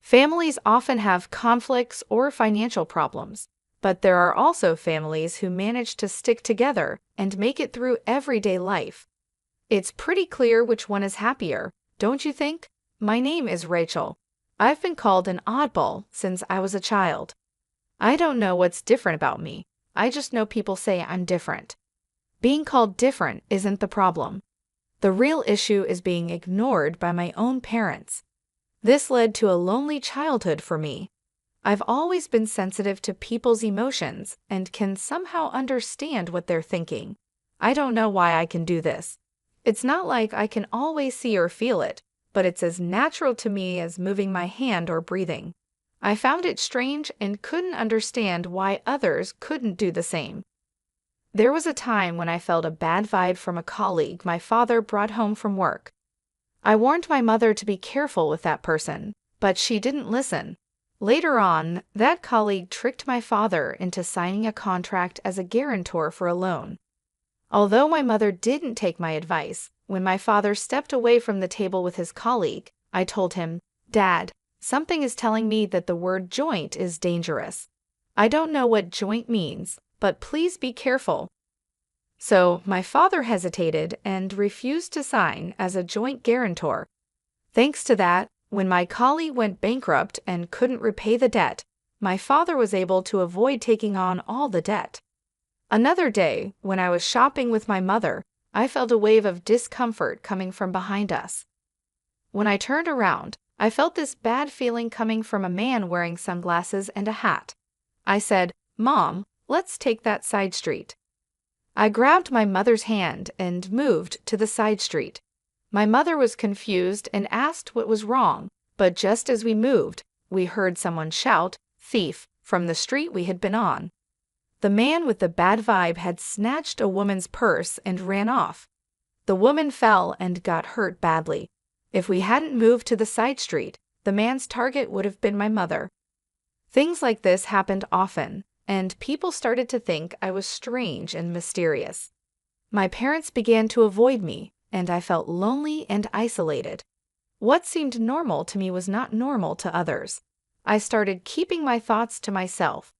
Families often have conflicts or financial problems, but there are also families who manage to stick together and make it through everyday life. It's pretty clear which one is happier, don't you think? My name is Rachel. I've been called an oddball since I was a child. I don't know what's different about me. I just know people say I'm different. Being called different isn't the problem. The real issue is being ignored by my own parents. This led to a lonely childhood for me. I've always been sensitive to people's emotions and can somehow understand what they're thinking. I don't know why I can do this. It's not like I can always see or feel it, but it's as natural to me as moving my hand or breathing. I found it strange and couldn't understand why others couldn't do the same. There was a time when I felt a bad vibe from a colleague my father brought home from work. I warned my mother to be careful with that person, but she didn't listen. Later on, that colleague tricked my father into signing a contract as a guarantor for a loan. Although my mother didn't take my advice, when my father stepped away from the table with his colleague, I told him, "Dad, something is telling me that the word joint is dangerous. I don't know what joint means, but please be careful." So my father hesitated and refused to sign as a joint guarantor. Thanks to that, when my colleague went bankrupt and couldn't repay the debt, my father was able to avoid taking on all the debt. Another day, when I was shopping with my mother, I felt a wave of discomfort coming from behind us. When I turned around, I felt this bad feeling coming from a man wearing sunglasses and a hat. I said, "Mom, let's take that side street." I grabbed my mother's hand and moved to the side street. My mother was confused and asked what was wrong, but just as we moved, we heard someone shout, "Thief," from the street we had been on. The man with the bad vibe had snatched a woman's purse and ran off. The woman fell and got hurt badly. If we hadn't moved to the side street, the man's target would have been my mother. Things like this happened often, and people started to think I was strange and mysterious. My parents began to avoid me, and I felt lonely and isolated. What seemed normal to me was not normal to others. I started keeping my thoughts to myself.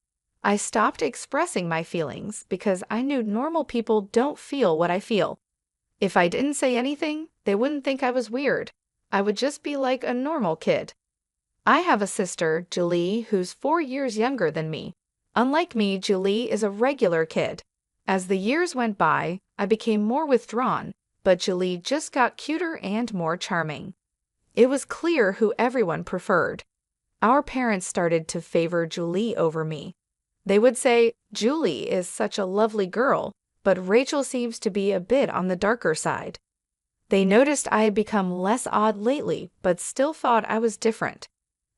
I stopped expressing my feelings because I knew normal people don't feel what I feel. If I didn't say anything, they wouldn't think I was weird. I would just be like a normal kid. I have a sister, Julie, who's 4 years younger than me. Unlike me, Julie is a regular kid. As the years went by, I became more withdrawn, but Julie just got cuter and more charming. It was clear who everyone preferred. Our parents started to favor Julie over me. They would say, "Julie is such a lovely girl, but Rachel seems to be a bit on the darker side." They noticed I had become less odd lately, but still thought I was different.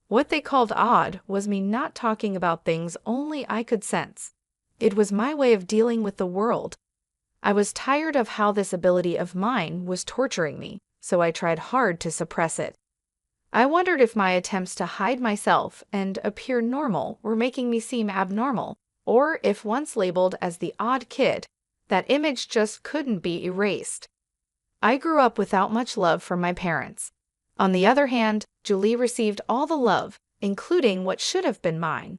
What they called odd was me not talking about things only I could sense. It was my way of dealing with the world. I was tired of how this ability of mine was torturing me, so I tried hard to suppress it. I wondered if my attempts to hide myself and appear normal were making me seem abnormal, or if once labeled as the odd kid, that image just couldn't be erased. I grew up without much love from my parents. On the other hand, Julie received all the love, including what should have been mine.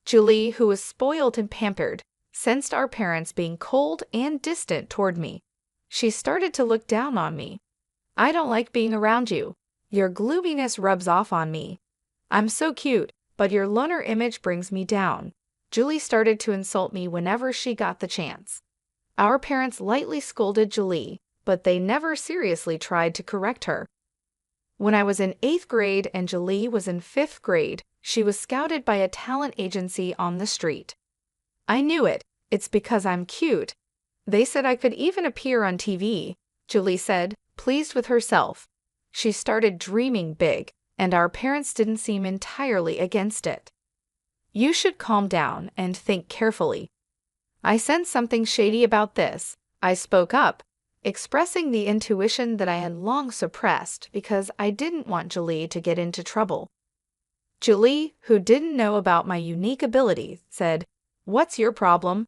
Julie, who was spoiled and pampered, sensed our parents being cold and distant toward me. She started to look down on me. "I don't like being around you. Your gloominess rubs off on me. I'm so cute, but your loner image brings me down." Julie started to insult me whenever she got the chance. Our parents lightly scolded Julie, but they never seriously tried to correct her. When I was in 8th grade and Julie was in 5th grade, she was scouted by a talent agency on the street. I knew it. It's because I'm cute. They said I could even appear on TV, Julie said, pleased with herself. She started dreaming big, and our parents didn't seem entirely against it. "You should calm down and think carefully." I sensed something shady about this. I spoke up, expressing the intuition that I had long suppressed because I didn't want Julie to get into trouble. Julie, who didn't know about my unique ability, said, "What's your problem?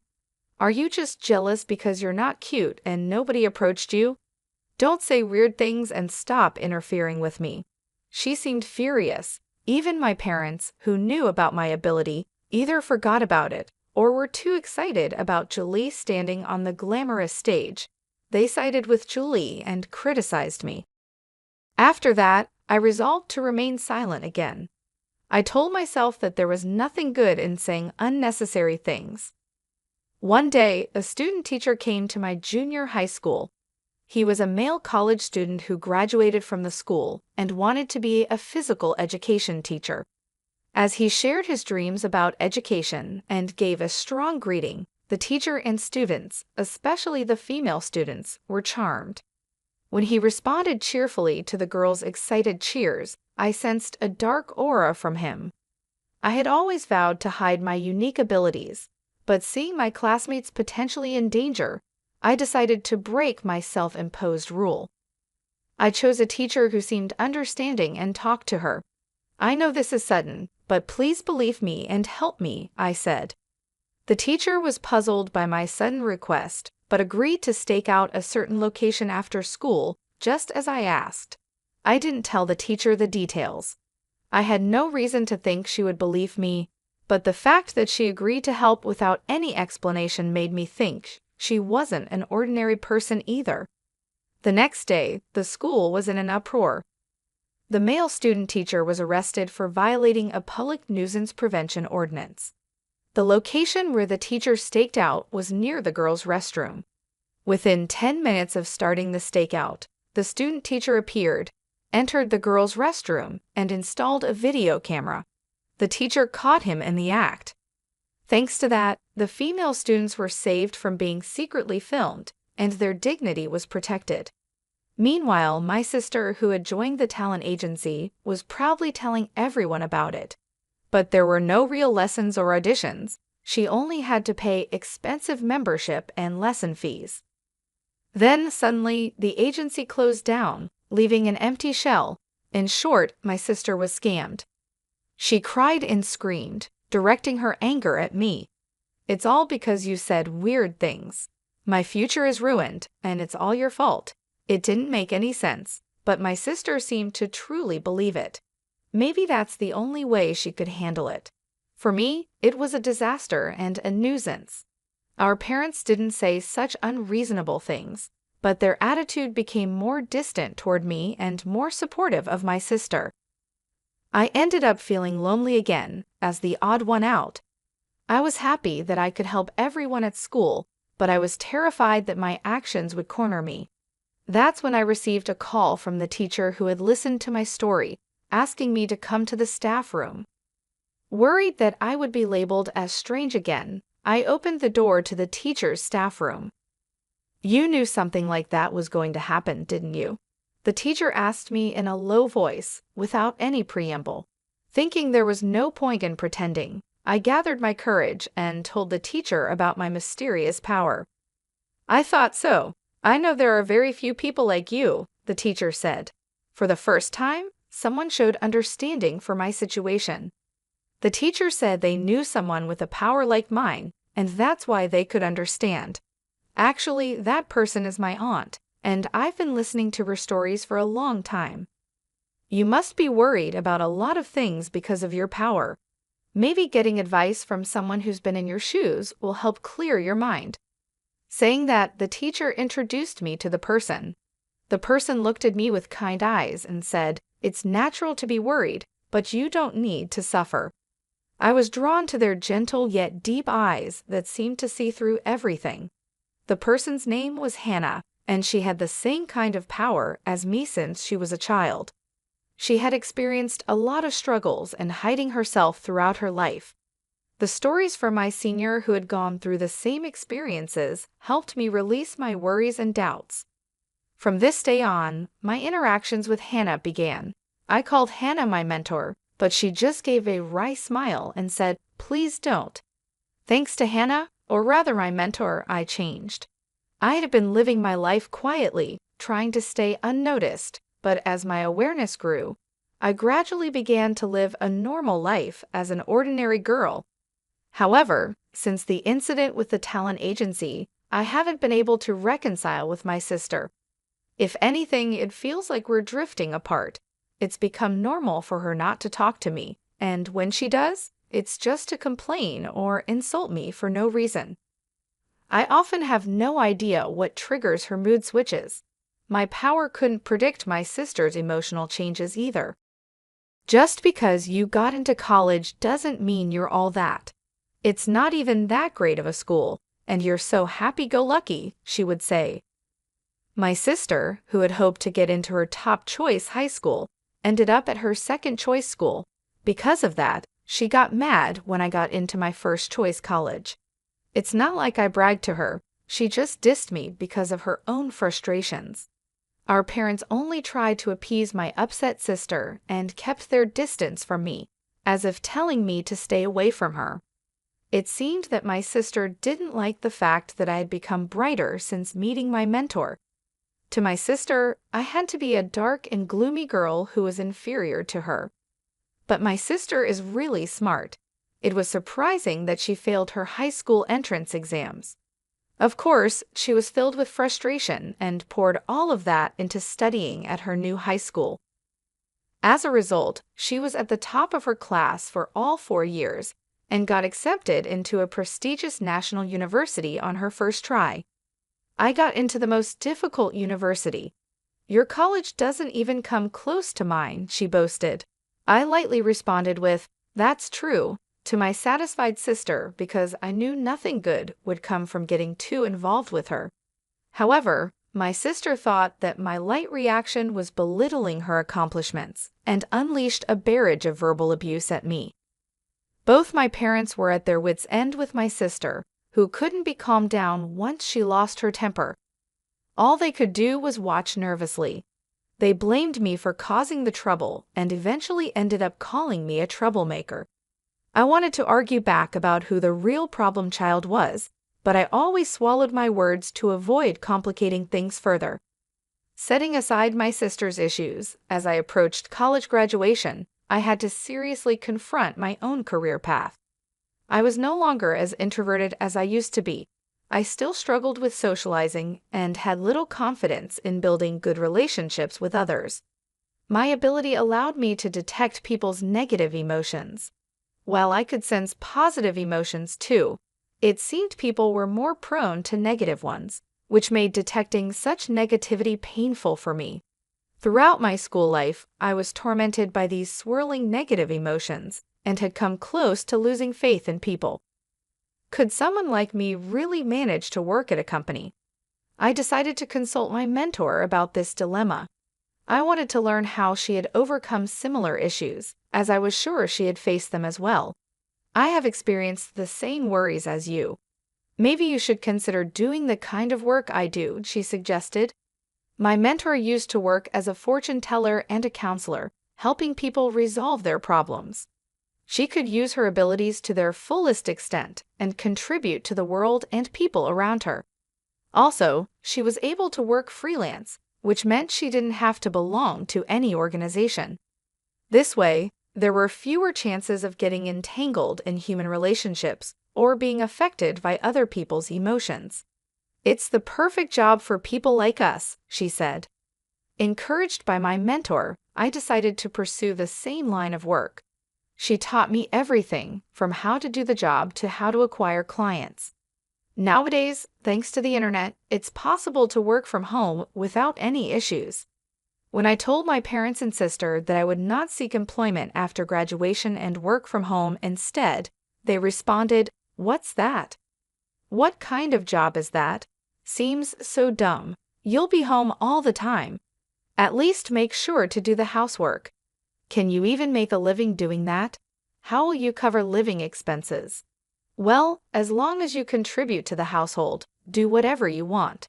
Are you just jealous because you're not cute and nobody approached you? Don't say weird things and stop interfering with me." She seemed furious, Even my parents, who knew about my ability, either forgot about it or were too excited about Julie standing on the glamorous stage. They sided with Julie and criticized me. After that, I resolved to remain silent again. I told myself that there was nothing good in saying unnecessary things. One day, a student teacher came to my junior high school. He was a male college student who graduated from the school and wanted to be a physical education teacher. As he shared his dreams about education and gave a strong greeting, the teacher and students, especially the female students, were charmed. When he responded cheerfully to the girls' excited cheers, I sensed a dark aura from him. I had always vowed to hide my unique abilities, but seeing my classmates potentially in danger, I decided to break my self-imposed rule. I chose a teacher who seemed understanding and talked to her. "I know this is sudden, but please believe me and help me," I said. The teacher was puzzled by my sudden request, but agreed to stake out a certain location after school, just as I asked. I didn't tell the teacher the details. I had no reason to think she would believe me, but the fact that she agreed to help without any explanation made me think she wasn't an ordinary person either. The next day, the school was in an uproar. The male student teacher was arrested for violating a public nuisance prevention ordinance. The location where the teacher staked out was near the girls' restroom. Within 10 minutes of starting the stakeout, the student teacher appeared, entered the girls' restroom, and installed a video camera. The teacher caught him in the act. Thanks to that, the female students were saved from being secretly filmed, and their dignity was protected. Meanwhile, my sister, who had joined the talent agency, was proudly telling everyone about it. But there were no real lessons or auditions. She only had to pay expensive membership and lesson fees. Then, suddenly, the agency closed down, leaving an empty shell. In short, my sister was scammed. She cried and screamed, directing her anger at me. "It's all because you said weird things. My future is ruined, and it's all your fault." It didn't make any sense, but my sister seemed to truly believe it. Maybe that's the only way she could handle it. For me, it was a disaster and a nuisance. Our parents didn't say such unreasonable things, but their attitude became more distant toward me and more supportive of my sister. I ended up feeling lonely again, as the odd one out. I was happy that I could help everyone at school, but I was terrified that my actions would corner me. That's when I received a call from the teacher who had listened to my story, asking me to come to the staff room. Worried that I would be labeled as strange again, I opened the door to the teacher's staff room. "You knew something like that was going to happen, didn't you?" The teacher asked me in a low voice, without any preamble. Thinking there was no point in pretending, I gathered my courage and told the teacher about my mysterious power. "I thought so. I know there are very few people like you," the teacher said. For the first time, someone showed understanding for my situation. The teacher said they knew someone with a power like mine, and that's why they could understand. Actually, that person is my aunt, and I've been listening to her stories for a long time. "You must be worried about a lot of things because of your power. Maybe getting advice from someone who's been in your shoes will help clear your mind." Saying that, the teacher introduced me to the person. The person looked at me with kind eyes and said, "It's natural to be worried, but you don't need to suffer." I was drawn to their gentle yet deep eyes that seemed to see through everything. The person's name was Hannah, and she had the same kind of power as me since she was a child. She had experienced a lot of struggles and hiding herself throughout her life. The stories from my senior who had gone through the same experiences helped me release my worries and doubts. From this day on, my interactions with Hannah began. I called Hannah my mentor, but she just gave a wry smile and said, "Please don't." Thanks to Hannah, or rather my mentor, I changed. I had been living my life quietly, trying to stay unnoticed, but as my awareness grew, I gradually began to live a normal life as an ordinary girl. However, since the incident with the talent agency, I haven't been able to reconcile with my sister. If anything, it feels like we're drifting apart. it's become normal for her not to talk to me, and when she does, it's just to complain or insult me for no reason. I often have no idea what triggers her mood switches. My power couldn't predict my sister's emotional changes either. Just because you got into college doesn't mean you're all that. It's not even that great of a school, and you're so happy-go-lucky, she would say. My sister, who had hoped to get into her top-choice high school, ended up at her second-choice school. Because of that, she got mad when I got into my first-choice college. It's not like I bragged to her, she just dissed me because of her own frustrations. Our parents only tried to appease my upset sister and kept their distance from me, as if telling me to stay away from her. It seemed that my sister didn't like the fact that I had become brighter since meeting my mentor. To my sister, I had to be a dark and gloomy girl who was inferior to her. But my sister is really smart. It was surprising that she failed her high school entrance exams. Of course, she was filled with frustration and poured all of that into studying at her new high school. As a result, she was at the top of her class for all 4 years and got accepted into a prestigious national university on her first try. I got into the most difficult university. Your college doesn't even come close to mine, she boasted. I lightly responded with, "That's true," to my satisfied sister because I knew nothing good would come from getting too involved with her. However, my sister thought that my light reaction was belittling her accomplishments and unleashed a barrage of verbal abuse at me. Both my parents were at their wits' end with my sister, who couldn't be calmed down once she lost her temper. All they could do was watch nervously. They blamed me for causing the trouble and eventually ended up calling me a troublemaker. I wanted to argue back about who the real problem child was, but I always swallowed my words to avoid complicating things further. Setting aside my sister's issues, as I approached college graduation, I had to seriously confront my own career path. I was no longer as introverted as I used to be. I still struggled with socializing and had little confidence in building good relationships with others. My ability allowed me to detect people's negative emotions. While I could sense positive emotions too, it seemed people were more prone to negative ones, which made detecting such negativity painful for me. Throughout my school life, I was tormented by these swirling negative emotions and had come close to losing faith in people. Could someone like me really manage to work at a company? I decided to consult my mentor about this dilemma. I wanted to learn how she had overcome similar issues, as I was sure she had faced them as well. I have experienced the same worries as you. Maybe you should consider doing the kind of work I do, she suggested. My mentor used to work as a fortune teller and a counselor, helping people resolve their problems. She could use her abilities to their fullest extent and contribute to the world and people around her. Also, she was able to work freelance, which meant she didn't have to belong to any organization. This way, there were fewer chances of getting entangled in human relationships or being affected by other people's emotions. "It's the perfect job for people like us," she said. Encouraged by my mentor, I decided to pursue the same line of work. She taught me everything from how to do the job to how to acquire clients. Nowadays, thanks to the internet, it's possible to work from home without any issues. When I told my parents and sister that I would not seek employment after graduation and work from home instead, they responded, "What's that? What kind of job is that? Seems so dumb. You'll be home all the time. At least make sure to do the housework. Can you even make a living doing that? How will you cover living expenses? Well, as long as you contribute to the household, do whatever you want."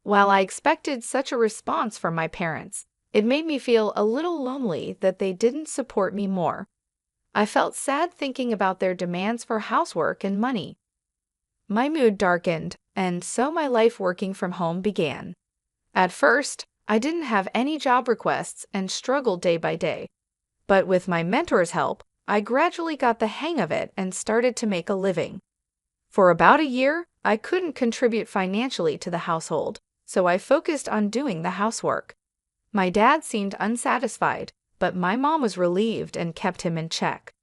While I expected such a response from my parents, it made me feel a little lonely that they didn't support me more. I felt sad thinking about their demands for housework and money. My mood darkened, and so my life working from home began. At first, I didn't have any job requests and struggled day by day. But with my mentor's help, I gradually got the hang of it and started to make a living. For about a year, I couldn't contribute financially to the household, so I focused on doing the housework. My dad seemed unsatisfied, but my mom was relieved and kept him in check.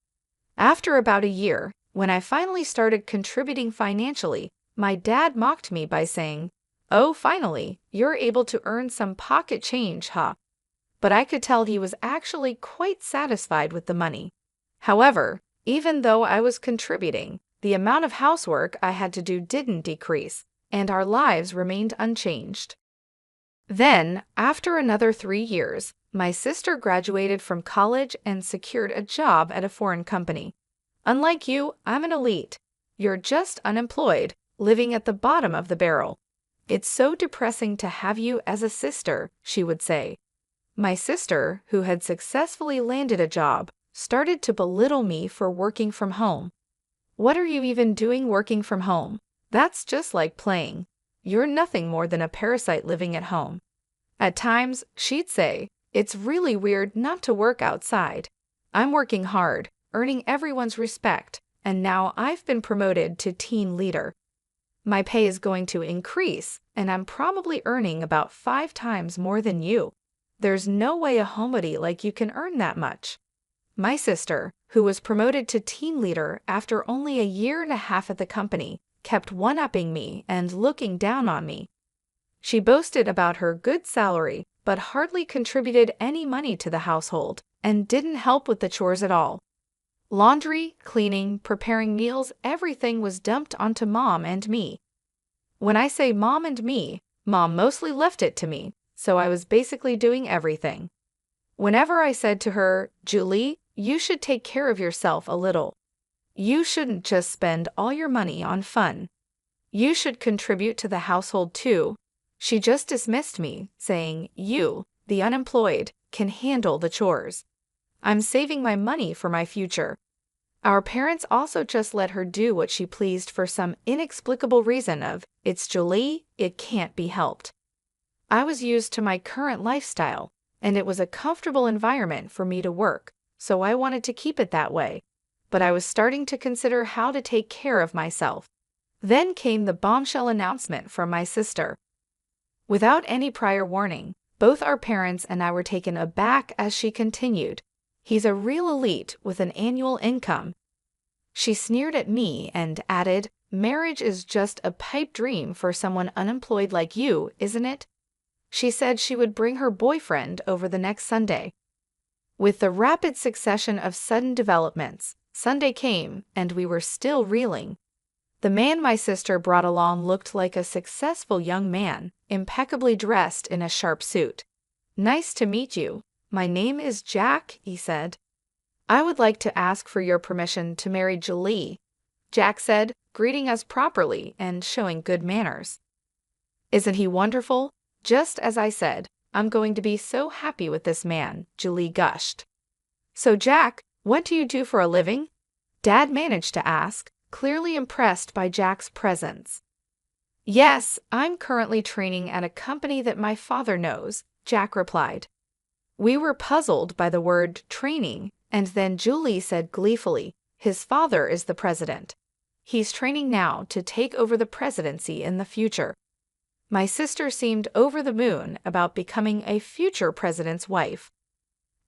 After about a year, when I finally started contributing financially, my dad mocked me by saying, "Oh, finally, you're able to earn some pocket change, huh?" But I could tell he was actually quite satisfied with the money. However, even though I was contributing, the amount of housework I had to do didn't decrease, and our lives remained unchanged. Then, after another 3 years, my sister graduated from college and secured a job at a foreign company. Unlike you, I'm an elite. You're just unemployed, living at the bottom of the barrel. It's so depressing to have you as a sister, she would say. My sister, who had successfully landed a job, started to belittle me for working from home. "What are you even doing working from home? That's just like playing. You're nothing more than a parasite living at home." At times, she'd say, "It's really weird not to work outside. I'm working hard, earning everyone's respect, and now I've been promoted to team leader. My pay is going to increase, and I'm probably earning about 5 times more than you. There's no way a homebody like you can earn that much." My sister, who was promoted to team leader after only a year and a half at the company, kept one-upping me and looking down on me. She boasted about her good salary, but hardly contributed any money to the household and didn't help with the chores at all. Laundry, cleaning, preparing meals, everything was dumped onto Mom and me. When I say Mom and me, Mom mostly left it to me, so I was basically doing everything. Whenever I said to her, "Julie, you should take care of yourself a little. You shouldn't just spend all your money on fun. You should contribute to the household too," she just dismissed me, saying, "You, the unemployed, can handle the chores. I'm saving my money for my future." Our parents also just let her do what she pleased for some inexplicable reason of, "It's Julie, it can't be helped." I was used to my current lifestyle, and it was a comfortable environment for me to work, so I wanted to keep it that way. But I was starting to consider how to take care of myself. Then came the bombshell announcement from my sister. Without any prior warning, both our parents and I were taken aback as she continued, "He's a real elite with an annual income." She sneered at me and added, "Marriage is just a pipe dream for someone unemployed like you, isn't it?" She said she would bring her boyfriend over the next Sunday. With the rapid succession of sudden developments, Sunday came, and we were still reeling. The man my sister brought along looked like a successful young man, impeccably dressed in a sharp suit. "Nice to meet you. My name is Jack," he said. "I would like to ask for your permission to marry Julie," Jack said, greeting us properly and showing good manners. "Isn't he wonderful? Just as I said, I'm going to be so happy with this man," Julie gushed. "So Jack, what do you do for a living?" Dad managed to ask, clearly impressed by Jack's presence. "Yes, I'm currently training at a company that my father knows," Jack replied. We were puzzled by the word training, and then Julie said gleefully, "His father is the president. He's training now to take over the presidency in the future." My sister seemed over the moon about becoming a future president's wife.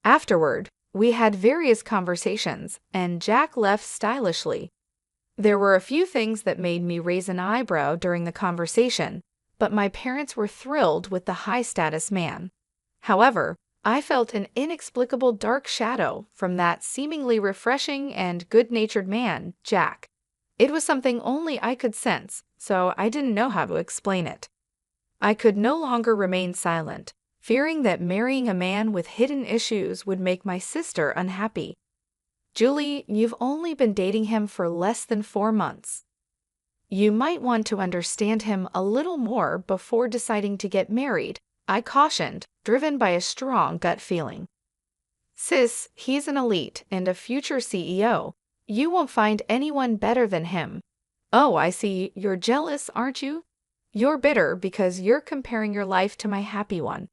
Afterward, we had various conversations, and Jack left stylishly. There were a few things that made me raise an eyebrow during the conversation, but my parents were thrilled with the high-status man. However, I felt an inexplicable dark shadow from that seemingly refreshing and good-natured man, Jack. It was something only I could sense, so I didn't know how to explain it. I could no longer remain silent, fearing that marrying a man with hidden issues would make my sister unhappy. "Julie, you've only been dating him for less than 4 months. You might want to understand him a little more before deciding to get married," I cautioned, driven by a strong gut feeling. "Sis, he's an elite and a future CEO. You won't find anyone better than him." "Oh, I see. You're jealous, aren't you? You're bitter because you're comparing your life to my happy one."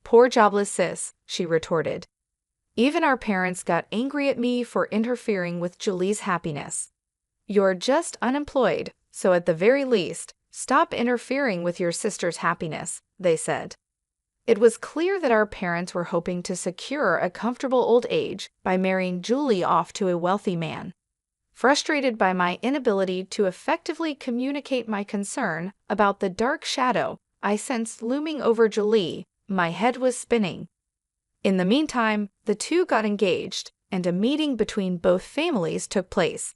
"Poor jobless sis," she retorted. Even our parents got angry at me for interfering with Julie's happiness. "You're just unemployed, so at the very least, stop interfering with your sister's happiness," they said. It was clear that our parents were hoping to secure a comfortable old age by marrying Julie off to a wealthy man. Frustrated by my inability to effectively communicate my concern about the dark shadow I sensed looming over Julie, my head was spinning. In the meantime, the two got engaged, and a meeting between both families took place.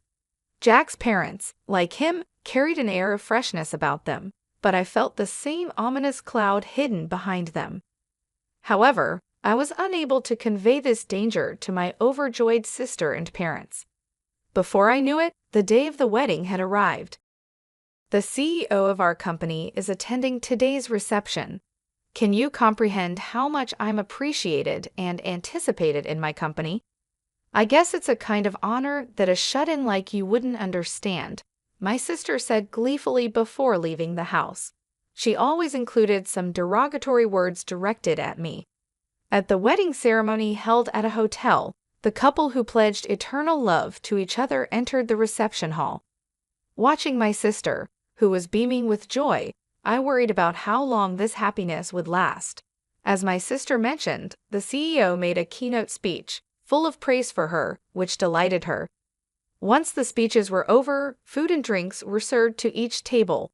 Jack's parents, like him, carried an air of freshness about them, but I felt the same ominous cloud hidden behind them. However, I was unable to convey this danger to my overjoyed sister and parents. Before I knew it, the day of the wedding had arrived. The CEO of our company is attending today's reception. Can you comprehend how much I'm appreciated and anticipated in my company? I guess it's a kind of honor that a shut-in like you wouldn't understand, my sister said gleefully before leaving the house. She always included some derogatory words directed at me. At the wedding ceremony held at a hotel, the couple who pledged eternal love to each other entered the reception hall. Watching my sister, who was beaming with joy, I worried about how long this happiness would last. As my sister mentioned, the CEO made a keynote speech, full of praise for her, which delighted her. Once the speeches were over, food and drinks were served to each table.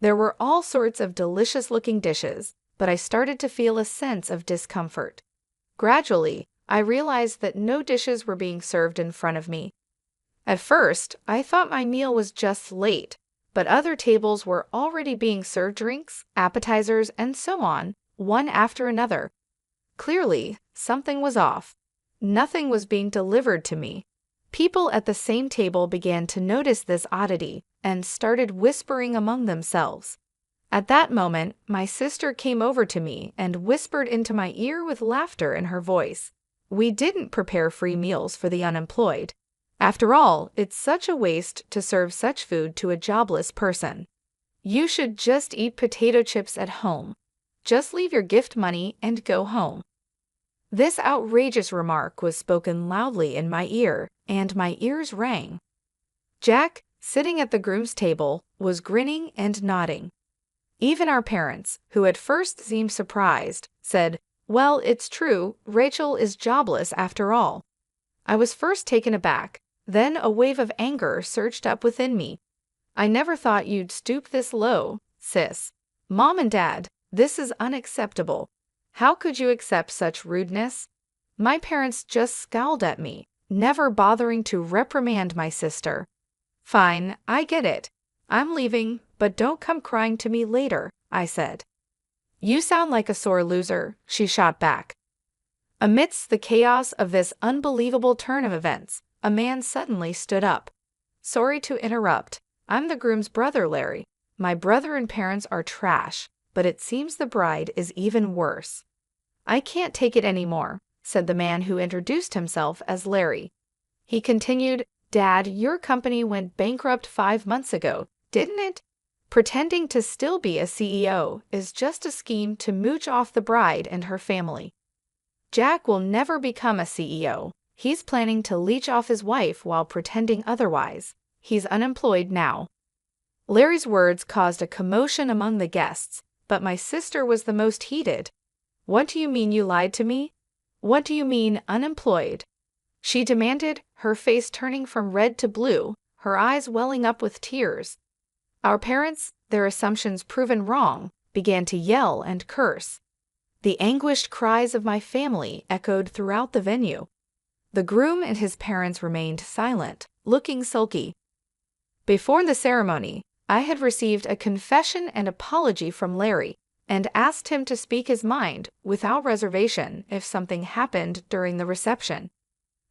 There were all sorts of delicious-looking dishes, but I started to feel a sense of discomfort. Gradually, I realized that no dishes were being served in front of me. At first, I thought my meal was just late, but other tables were already being served drinks, appetizers, and so on, one after another. Clearly, something was off. Nothing was being delivered to me. People at the same table began to notice this oddity and started whispering among themselves. At that moment, my sister came over to me and whispered into my ear with laughter in her voice. We didn't prepare free meals for the unemployed. After all, it's such a waste to serve such food to a jobless person. You should just eat potato chips at home. Just leave your gift money and go home. This outrageous remark was spoken loudly in my ear, and my ears rang. Jack, sitting at the groom's table, was grinning and nodding. Even our parents, who at first seemed surprised, said, "Well, it's true, Rachel is jobless after all." I was first taken aback, then a wave of anger surged up within me. I never thought you'd stoop this low, sis. Mom and Dad, this is unacceptable. How could you accept such rudeness? My parents just scowled at me, never bothering to reprimand my sister. Fine, I get it. I'm leaving, but don't come crying to me later, I said. You sound like a sore loser, she shot back. Amidst the chaos of this unbelievable turn of events, a man suddenly stood up. Sorry to interrupt. I'm the groom's brother, Larry. My brother and parents are trash, but it seems the bride is even worse. I can't take it anymore, said the man who introduced himself as Larry. He continued, Dad, your company went bankrupt 5 months ago, didn't it? Pretending to still be a CEO is just a scheme to mooch off the bride and her family. Jack will never become a CEO. He's planning to leech off his wife while pretending otherwise. He's unemployed now. Larry's words caused a commotion among the guests, but my sister was the most heated. What do you mean you lied to me? What do you mean unemployed? She demanded, her face turning from red to blue, her eyes welling up with tears. Our parents, their assumptions proven wrong, began to yell and curse. The anguished cries of my family echoed throughout the venue. The groom and his parents remained silent, looking sulky. Before the ceremony, I had received a confession and apology from Larry, and asked him to speak his mind without reservation if something happened during the reception.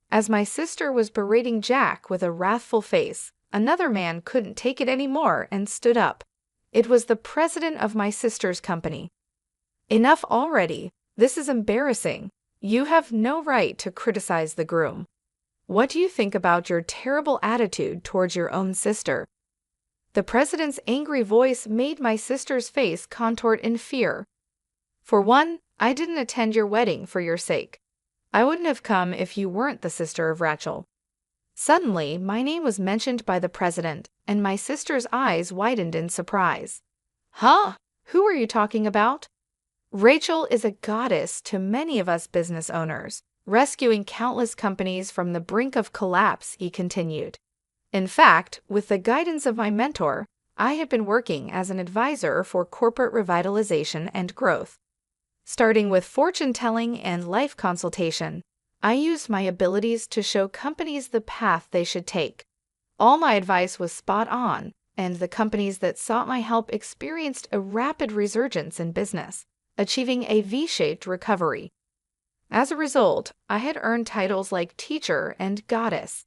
As my sister was berating Jack with a wrathful face, another man couldn't take it anymore and stood up. It was the president of my sister's company. Enough already. This is embarrassing. You have no right to criticize the groom. What do you think about your terrible attitude towards your own sister? The president's angry voice made my sister's face contort in fear. For one, I didn't attend your wedding for your sake. I wouldn't have come if you weren't the sister of Rachel. Suddenly, my name was mentioned by the president, and my sister's eyes widened in surprise. Huh? Who are you talking about? Rachel is a goddess to many of us business owners, rescuing countless companies from the brink of collapse, he continued. In fact, with the guidance of my mentor, I had been working as an advisor for corporate revitalization and growth. Starting with fortune-telling and life consultation, I used my abilities to show companies the path they should take. All my advice was spot on, and the companies that sought my help experienced a rapid resurgence in business, achieving a V-shaped recovery. As a result, I had earned titles like teacher and goddess.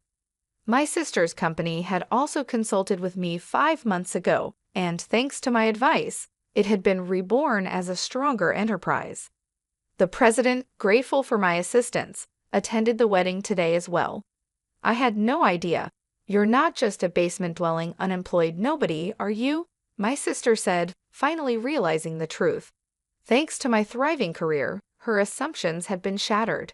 My sister's company had also consulted with me 5 months ago, and thanks to my advice, it had been reborn as a stronger enterprise. The president, grateful for my assistance, attended the wedding today as well. I had no idea. You're not just a basement-dwelling, unemployed nobody, are you? My sister said, finally realizing the truth. Thanks to my thriving career, her assumptions had been shattered.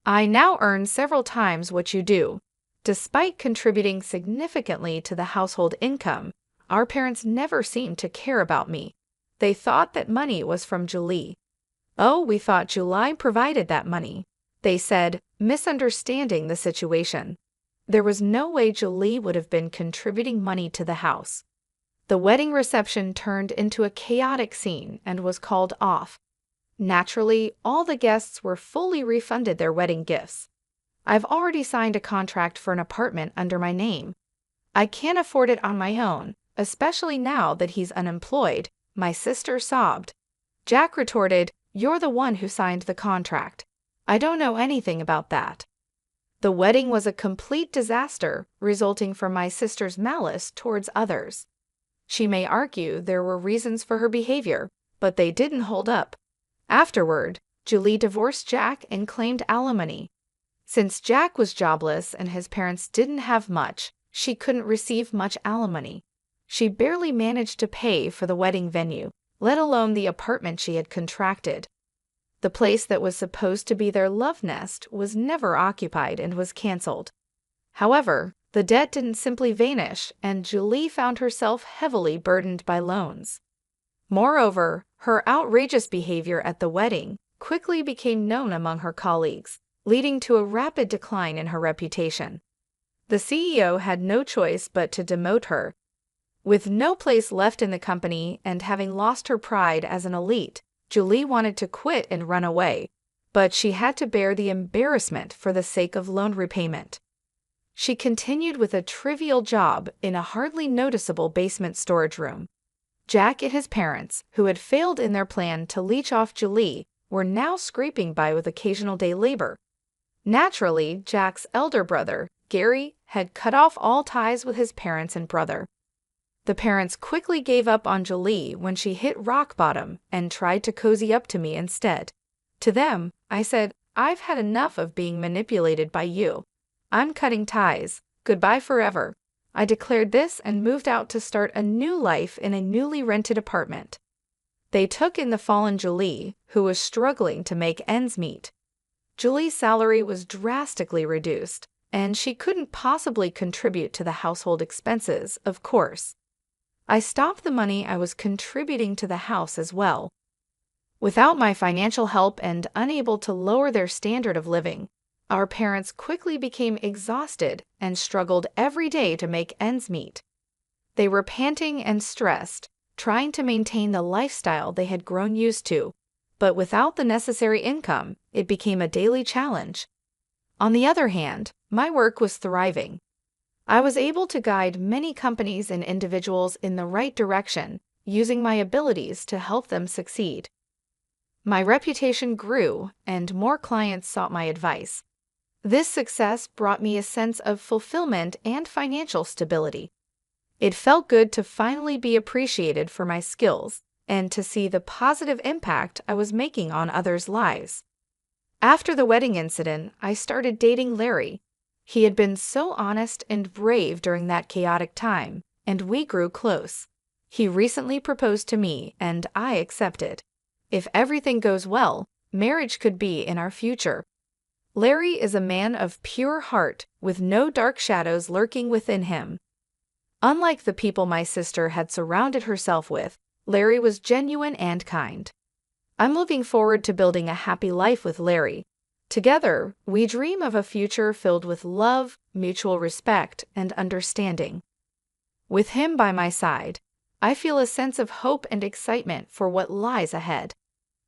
I now earn several times what you do. Despite contributing significantly to the household income, our parents never seemed to care about me. They thought that money was from Julie. Oh, we thought Julie provided that money, they said, misunderstanding the situation. There was no way Julie would have been contributing money to the house. The wedding reception turned into a chaotic scene and was called off. Naturally, all the guests were fully refunded their wedding gifts. I've already signed a contract for an apartment under my name. I can't afford it on my own, especially now that he's unemployed, my sister sobbed. Jack retorted, "You're the one who signed the contract. I don't know anything about that." The wedding was a complete disaster, resulting from my sister's malice towards others. She may argue there were reasons for her behavior, but they didn't hold up. Afterward, Julie divorced Jack and claimed alimony. Since Jack was jobless and his parents didn't have much, she couldn't receive much alimony. She barely managed to pay for the wedding venue, let alone the apartment she had contracted. The place that was supposed to be their love nest was never occupied and was canceled. However, the debt didn't simply vanish, and Julie found herself heavily burdened by loans. Moreover, her outrageous behavior at the wedding quickly became known among her colleagues, leading to a rapid decline in her reputation. The CEO had no choice but to demote her. With no place left in the company and having lost her pride as an elite, Julie wanted to quit and run away, but she had to bear the embarrassment for the sake of loan repayment. She continued with a trivial job in a hardly noticeable basement storage room. Jack and his parents, who had failed in their plan to leech off Julie, were now scraping by with occasional day labor. Naturally, Jack's elder brother, Gary, had cut off all ties with his parents and brother. The parents quickly gave up on Julie when she hit rock bottom and tried to cozy up to me instead. To them, I said, "I've had enough of being manipulated by you. I'm cutting ties. Goodbye forever." I declared this and moved out to start a new life in a newly rented apartment. They took in the fallen Julie, who was struggling to make ends meet. Julie's salary was drastically reduced, and she couldn't possibly contribute to the household expenses, of course. I stopped the money I was contributing to the house as well. Without my financial help and unable to lower their standard of living, our parents quickly became exhausted and struggled every day to make ends meet. They were panting and stressed, trying to maintain the lifestyle they had grown used to, but without the necessary income, it became a daily challenge. On the other hand, my work was thriving. I was able to guide many companies and individuals in the right direction, using my abilities to help them succeed. My reputation grew, and more clients sought my advice. This success brought me a sense of fulfillment and financial stability. It felt good to finally be appreciated for my skills and to see the positive impact I was making on others' lives. After the wedding incident, I started dating Larry. He had been so honest and brave during that chaotic time, and we grew close. He recently proposed to me, and I accepted. If everything goes well, marriage could be in our future. Larry is a man of pure heart, with no dark shadows lurking within him. Unlike the people my sister had surrounded herself with, Larry was genuine and kind. I'm looking forward to building a happy life with Larry. Together, we dream of a future filled with love, mutual respect, and understanding. With him by my side, I feel a sense of hope and excitement for what lies ahead.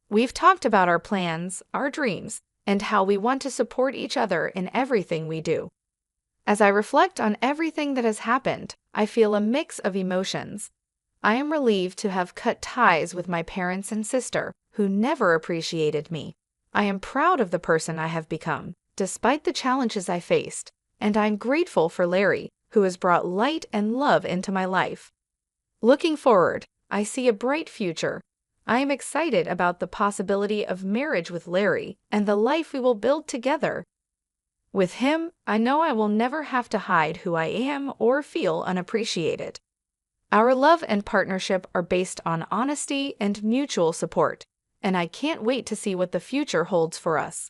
We've talked about our plans, our dreams, and how we want to support each other in everything we do. As I reflect on everything that has happened, I feel a mix of emotions. I am relieved to have cut ties with my parents and sister, who never appreciated me. I am proud of the person I have become, despite the challenges I faced, and I'm grateful for Larry, who has brought light and love into my life. Looking forward, I see a bright future. I am excited about the possibility of marriage with Larry and the life we will build together. With him, I know I will never have to hide who I am or feel unappreciated. Our love and partnership are based on honesty and mutual support, and I can't wait to see what the future holds for us.